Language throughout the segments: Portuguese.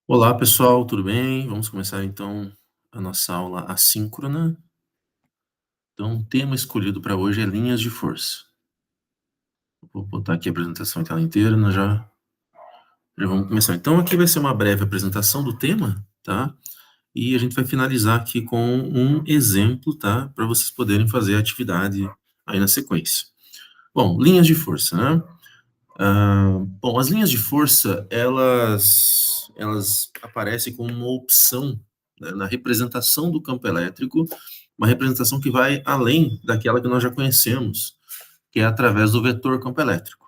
Olá, pessoal, tudo bem? Vamos começar então a nossa aula assíncrona. Então, o tema escolhido para hoje é linhas de força. Vou botar aqui a apresentação em tela inteira, nós já vamos começar. Então, aqui vai ser uma breve apresentação do tema, tá? E a gente vai finalizar aqui com um exemplo, tá? Para vocês poderem fazer a atividade aí na sequência. Bom, linhas de força, né? Bom, as linhas de força, elas aparecem como uma opção, né, na representação do campo elétrico, uma representação que vai além daquela que nós já conhecemos, que é através do vetor campo elétrico.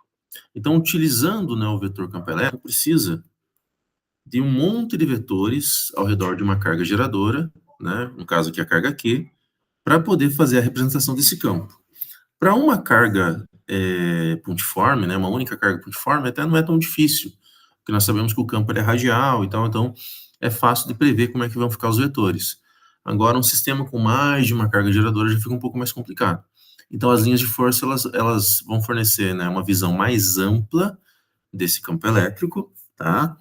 Então, utilizando, né, o vetor campo elétrico, precisa de um monte de vetores ao redor de uma carga geradora, né, no caso aqui a carga Q, para poder fazer a representação desse campo. Para uma carga pontiforme, né, uma única carga pontiforme, até não é tão difícil, porque nós sabemos que o campo é radial e tal, então é fácil de prever como é que vão ficar os vetores. Agora, um sistema com mais de uma carga geradora já fica um pouco mais complicado. Então, as linhas de força, elas vão fornecer, né, uma visão mais ampla desse campo elétrico, tá?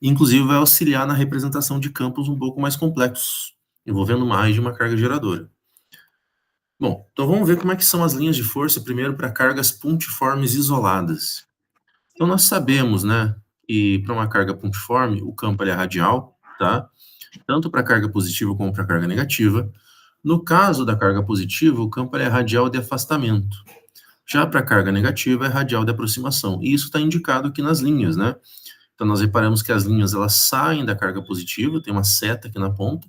Inclusive, vai auxiliar na representação de campos um pouco mais complexos, envolvendo mais de uma carga geradora. Bom, então vamos ver como é que são as linhas de força primeiro para cargas pontiformes isoladas. Então nós sabemos, né, que para uma carga pontiforme o campo ele é radial, tá? Tanto para carga positiva como para carga negativa. No caso da carga positiva, o campo ele é radial de afastamento. Já para a carga negativa é radial de aproximação. E isso está indicado aqui nas linhas, né? Então nós reparamos que as linhas elas saem da carga positiva, tem uma seta aqui na ponta,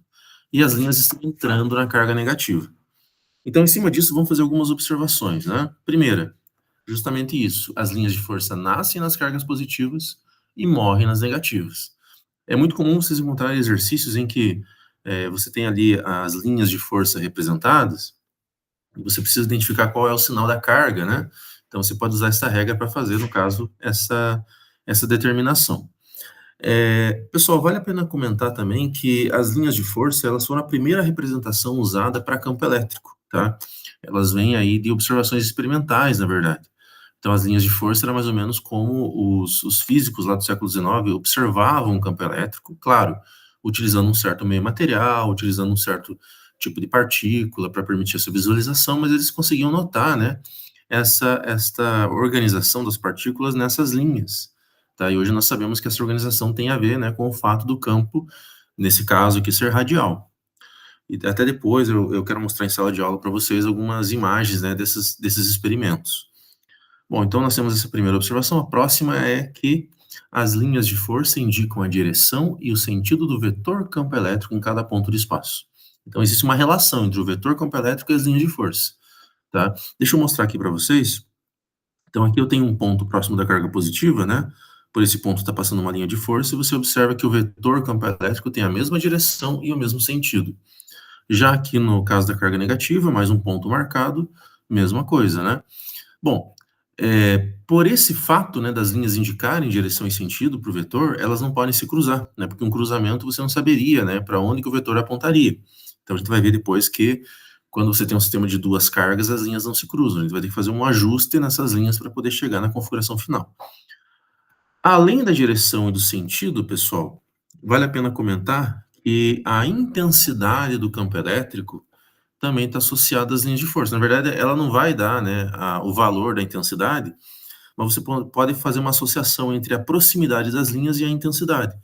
e as linhas estão entrando na carga negativa. Então, em cima disso, vamos fazer algumas observações, né? Primeira, justamente isso. As linhas de força nascem nas cargas positivas e morrem nas negativas. É muito comum vocês encontrarem exercícios em que você tem ali as linhas de força representadas e você precisa identificar qual é o sinal da carga, né? Então, você pode usar essa regra para fazer, no caso, essa determinação. Pessoal, vale a pena comentar também que as linhas de força, elas foram a primeira representação usada para campo elétrico, tá? Elas vêm aí de observações experimentais, na verdade. Então, as linhas de força era mais ou menos como os físicos lá do século XIX observavam o campo elétrico, claro, utilizando um certo meio material, utilizando um certo tipo de partícula para permitir essa visualização, mas eles conseguiam notar, né, esta organização das partículas nessas linhas. Tá? E hoje nós sabemos que essa organização tem a ver, né, com o fato do campo, nesse caso aqui, ser radial. E até depois eu quero mostrar em sala de aula para vocês algumas imagens, né, desses experimentos. Bom, então nós temos essa primeira observação. A próxima é que as linhas de força indicam a direção e o sentido do vetor campo elétrico em cada ponto do espaço. Então existe uma relação entre o vetor campo elétrico e as linhas de força. Tá? Deixa eu mostrar aqui para vocês. Então aqui eu tenho um ponto próximo da carga positiva, né? Por esse ponto está passando uma linha de força e você observa que o vetor campo elétrico tem a mesma direção e o mesmo sentido. Já aqui no caso da carga negativa, mais um ponto marcado, mesma coisa, né? Bom, por esse fato, né, das linhas indicarem direção e sentido para o vetor, elas não podem se cruzar, né? Porque um cruzamento você não saberia, né, para onde que o vetor apontaria. Então a gente vai ver depois que quando você tem um sistema de duas cargas, as linhas não se cruzam. A gente vai ter que fazer um ajuste nessas linhas para poder chegar na configuração final. Além da direção e do sentido, pessoal, vale a pena comentar que a intensidade do campo elétrico também está associada às linhas de força. Na verdade, ela não vai dar, né, o valor da intensidade, mas você pode fazer uma associação entre a proximidade das linhas e a intensidade.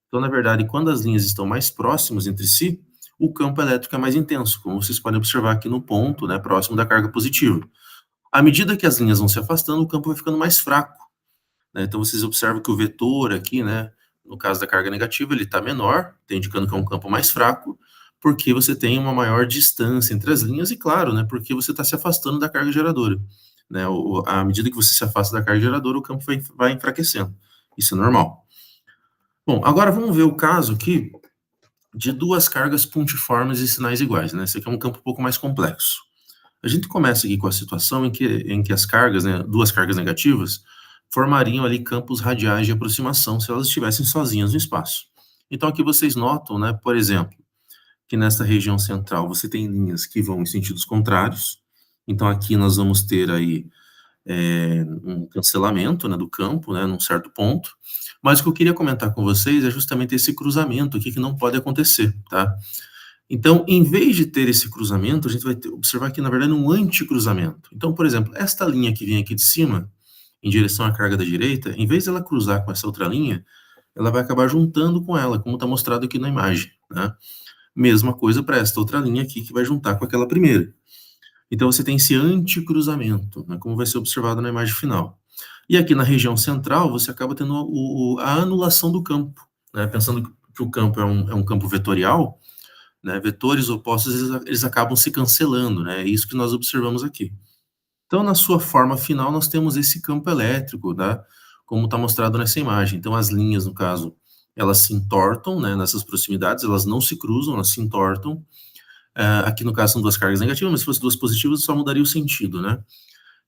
Então, na verdade, quando as linhas estão mais próximas entre si, o campo elétrico é mais intenso, como vocês podem observar aqui no ponto, né, próximo da carga positiva. À medida que as linhas vão se afastando, o campo vai ficando mais fraco, né? Então, vocês observam que o vetor aqui, né, no caso da carga negativa, ele está menor, tá indicando que é um campo mais fraco, porque você tem uma maior distância entre as linhas e, claro, né, porque você está se afastando da carga geradora. Né, à medida que você se afasta da carga geradora, o campo vai enfraquecendo. Isso é normal. Bom, agora vamos ver o caso aqui de duas cargas pontiformes e sinais iguais, né? Esse aqui é um campo um pouco mais complexo. A gente começa aqui com a situação em que as cargas, né, duas cargas negativas, formariam ali campos radiais de aproximação se elas estivessem sozinhas no espaço. Então aqui vocês notam, né, por exemplo, que nesta região central você tem linhas que vão em sentidos contrários. Então aqui nós vamos ter aí um cancelamento, né, do campo, né, num certo ponto. Mas o que eu queria comentar com vocês é justamente esse cruzamento aqui que não pode acontecer, tá? Então, em vez de ter esse cruzamento, a gente vai observar aqui, na verdade, um anticruzamento. Então, por exemplo, esta linha que vem aqui de cima, em direção à carga da direita, em vez dela cruzar com essa outra linha, ela vai acabar juntando com ela, como está mostrado aqui na imagem, né? Mesma coisa para esta outra linha aqui, que vai juntar com aquela primeira. Então, você tem esse anticruzamento, né, como vai ser observado na imagem final. E aqui na região central, você acaba tendo a anulação do campo, né? Pensando que o campo é um campo vetorial, né, vetores opostos, eles acabam se cancelando, né? É isso que nós observamos aqui. Então, na sua forma final, nós temos esse campo elétrico, né, como está mostrado nessa imagem. Então, as linhas, no caso, elas se entortam, né, nessas proximidades, elas não se cruzam, elas se entortam. Aqui, no caso, são duas cargas negativas, mas se fosse duas positivas, só mudaria o sentido, né?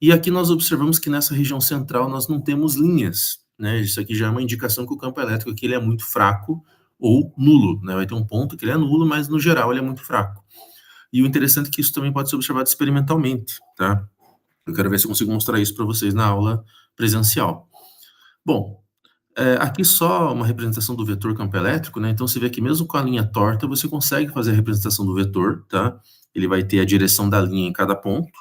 E aqui nós observamos que nessa região central nós não temos linhas, né? Isso aqui já é uma indicação que o campo elétrico aqui ele é muito fraco ou nulo, né? Vai ter um ponto que ele é nulo, mas no geral ele é muito fraco. E o interessante é que isso também pode ser observado experimentalmente, tá? Eu quero ver se eu consigo mostrar isso para vocês na aula presencial. Bom, aqui só uma representação do vetor campo elétrico, né? Então você vê que mesmo com a linha torta, você consegue fazer a representação do vetor, tá? Ele vai ter a direção da linha em cada ponto.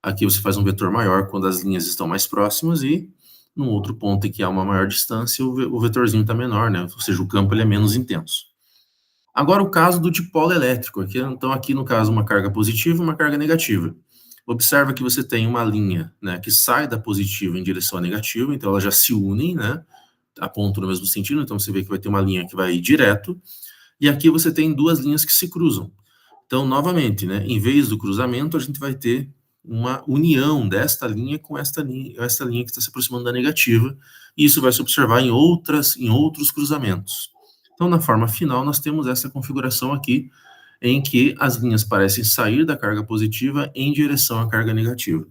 Aqui você faz um vetor maior quando as linhas estão mais próximas e num outro ponto em que há uma maior distância, o vetorzinho está menor, né? Ou seja, o campo ele é menos intenso. Agora o caso do dipolo elétrico, então aqui no caso uma carga positiva e uma carga negativa. Observa que você tem uma linha, né, que sai da positiva em direção à negativa, então elas já se unem, né, apontam no mesmo sentido, então você vê que vai ter uma linha que vai direto, e aqui você tem duas linhas que se cruzam. Então, novamente, né, em vez do cruzamento, a gente vai ter uma união desta linha com esta linha que está se aproximando da negativa, e isso vai se observar em outros cruzamentos. Então, na forma final, nós temos essa configuração aqui, em que as linhas parecem sair da carga positiva em direção à carga negativa.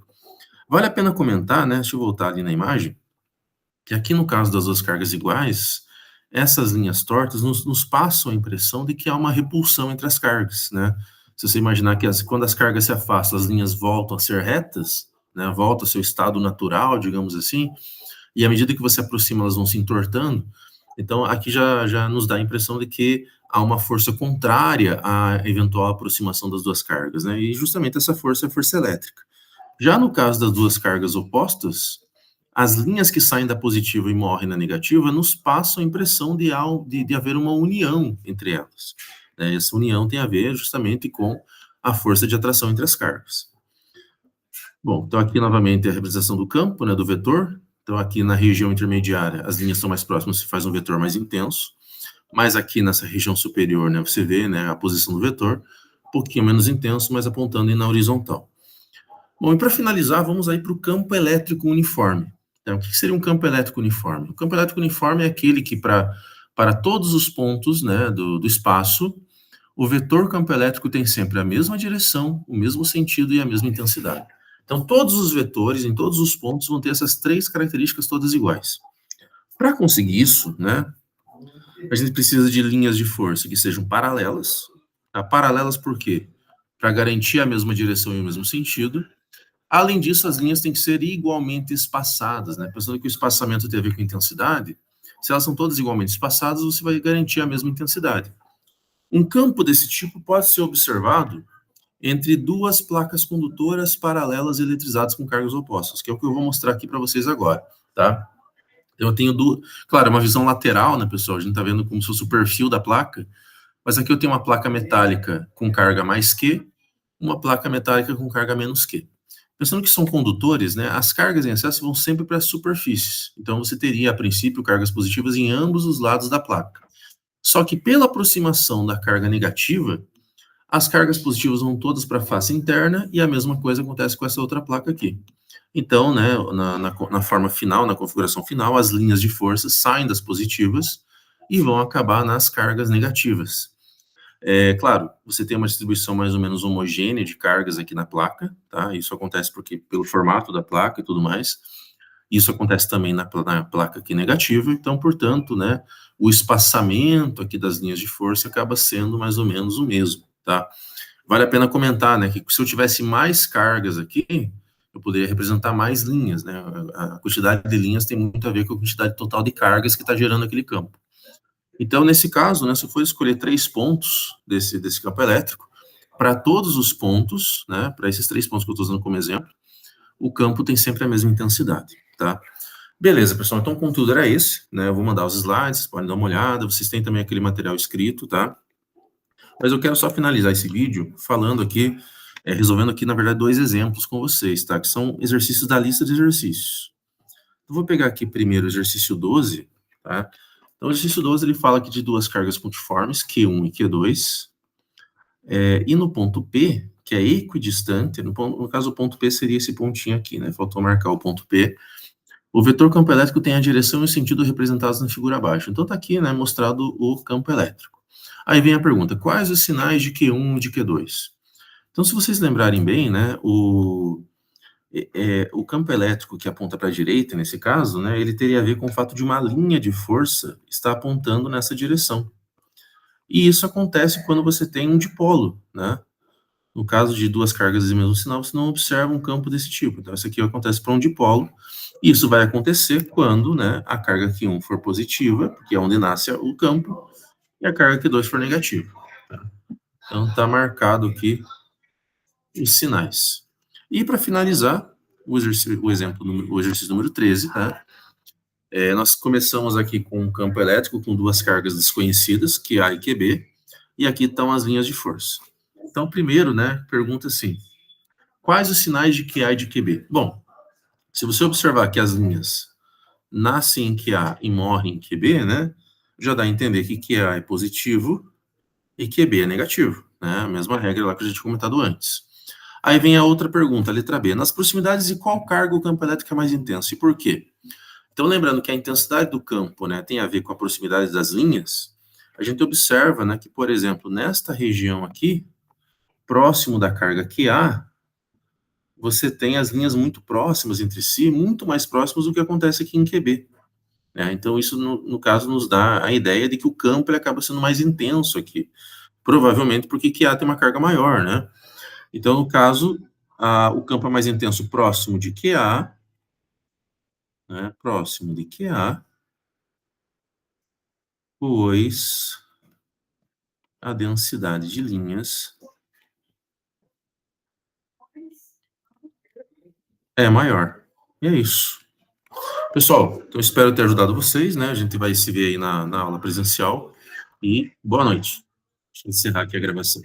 Vale a pena comentar, né, deixa eu voltar ali na imagem, que aqui no caso das duas cargas iguais, essas linhas tortas nos passam a impressão de que há uma repulsão entre as cargas, né? Se você imaginar que quando as cargas se afastam, as linhas voltam a ser retas, né, voltam ao seu estado natural, digamos assim, e à medida que você aproxima, elas vão se entortando. Então, aqui já nos dá a impressão de que há uma força contrária à eventual aproximação das duas cargas, né? E justamente essa força é a força elétrica. Já no caso das duas cargas opostas, as linhas que saem da positiva e morrem na negativa nos passam a impressão de haver uma união entre elas. Né? Essa união tem a ver justamente com a força de atração entre as cargas. Bom, então aqui novamente a representação do campo, né, do vetor. Então aqui na região intermediária, as linhas estão mais próximas, se faz um vetor mais intenso. Mas aqui nessa região superior, né, você vê, né, a posição do vetor, um pouquinho menos intenso, mas apontando na horizontal. Bom, e para finalizar, vamos aí para o campo elétrico uniforme. Então, o que seria um campo elétrico uniforme? O campo elétrico uniforme é aquele que, para todos os pontos, né, do espaço, o vetor campo elétrico tem sempre a mesma direção, o mesmo sentido e a mesma intensidade. Então, todos os vetores, em todos os pontos, vão ter essas três características todas iguais. Para conseguir isso, né, a gente precisa de linhas de força que sejam paralelas. Tá? Paralelas por quê? Para garantir a mesma direção e o mesmo sentido. Além disso, as linhas têm que ser igualmente espaçadas, né? Pensando que o espaçamento tem a ver com intensidade, se elas são todas igualmente espaçadas, você vai garantir a mesma intensidade. Um campo desse tipo pode ser observado entre duas placas condutoras paralelas eletrizadas com cargas opostas, que é o que eu vou mostrar aqui para vocês agora, tá? Eu tenho claro, uma visão lateral, né, pessoal? A gente está vendo como se fosse o perfil da placa, mas aqui eu tenho uma placa metálica com carga mais Q, uma placa metálica com carga menos Q. Pensando que são condutores, né, as cargas em excesso vão sempre para as superfícies. Então, você teria, a princípio, cargas positivas em ambos os lados da placa. Só que, pela aproximação da carga negativa, as cargas positivas vão todas para a face interna e a mesma coisa acontece com essa outra placa aqui. Então, né, na forma final, na configuração final, as linhas de força saem das positivas e vão acabar nas cargas negativas. Claro, você tem uma distribuição mais ou menos homogênea de cargas aqui na placa, tá? Isso acontece porque pelo formato da placa e tudo mais. Isso acontece também na placa aqui negativa, então, portanto, né, o espaçamento aqui das linhas de força acaba sendo mais ou menos o mesmo, tá? Vale a pena comentar, né, que se eu tivesse mais cargas aqui, para poder representar mais linhas, né? A quantidade de linhas tem muito a ver com a quantidade total de cargas que está gerando aquele campo. Então, nesse caso, né, se eu for escolher 3 pontos desse campo elétrico, para todos os pontos, né, para esses 3 pontos que eu estou usando como exemplo, o campo tem sempre a mesma intensidade, tá? Beleza, pessoal, então o conteúdo era esse, né? Eu vou mandar os slides, vocês podem dar uma olhada, vocês têm também aquele material escrito, tá? Mas eu quero só finalizar esse vídeo falando aqui, resolvendo aqui, na verdade, 2 exemplos com vocês, tá? Que são exercícios da lista de exercícios. Eu vou pegar aqui primeiro o exercício 12, tá? Então, o exercício 12, ele fala aqui de 2 cargas pontiformes, Q1 e Q2, e no ponto P, que é equidistante, no caso o ponto P seria esse pontinho aqui, né? Faltou marcar o ponto P. O vetor campo elétrico tem a direção e o sentido representados na figura abaixo. Então, está aqui, né, mostrado o campo elétrico. Aí vem a pergunta, quais os sinais de Q1 e de Q2? Então, se vocês lembrarem bem, né, o campo elétrico que aponta para a direita, nesse caso, né, ele teria a ver com o fato de uma linha de força estar apontando nessa direção. E isso acontece quando você tem um dipolo, né? No caso de 2 cargas de mesmo sinal, você não observa um campo desse tipo. Então, isso aqui acontece para um dipolo. E isso vai acontecer quando, né, a carga Q1 for positiva, que é onde nasce o campo, e a carga Q2 for negativa. Tá? Então, está marcado aqui os sinais. E para finalizar, o exercício número 13, tá? Nós começamos aqui com um campo elétrico com 2 cargas desconhecidas, QA e QB, e aqui estão as linhas de força. Então, primeiro, né, pergunta assim, quais os sinais de QA e de QB? Bom, se você observar que as linhas nascem em QA e morrem em QB, né, já dá a entender que QA é positivo e QB é negativo, né, a mesma regra lá que a gente comentado antes. Aí vem a outra pergunta, a letra B. Nas proximidades de qual carga o campo elétrico é mais intenso e por quê? Então, lembrando que a intensidade do campo, né, tem a ver com a proximidade das linhas, a gente observa, né, que, por exemplo, nesta região aqui, próximo da carga QA, você tem as linhas muito próximas entre si, muito mais próximas do que acontece aqui em QB. Né? Então, isso, no caso, nos dá a ideia de que o campo ele acaba sendo mais intenso aqui. Provavelmente porque QA tem uma carga maior, né? Então, no caso, o campo é mais intenso próximo de QA, né? Próximo de QA, pois a densidade de linhas é maior. E é isso. Pessoal, então espero ter ajudado vocês, né? A gente vai se ver aí na aula presencial. E boa noite. Deixa eu encerrar aqui a gravação.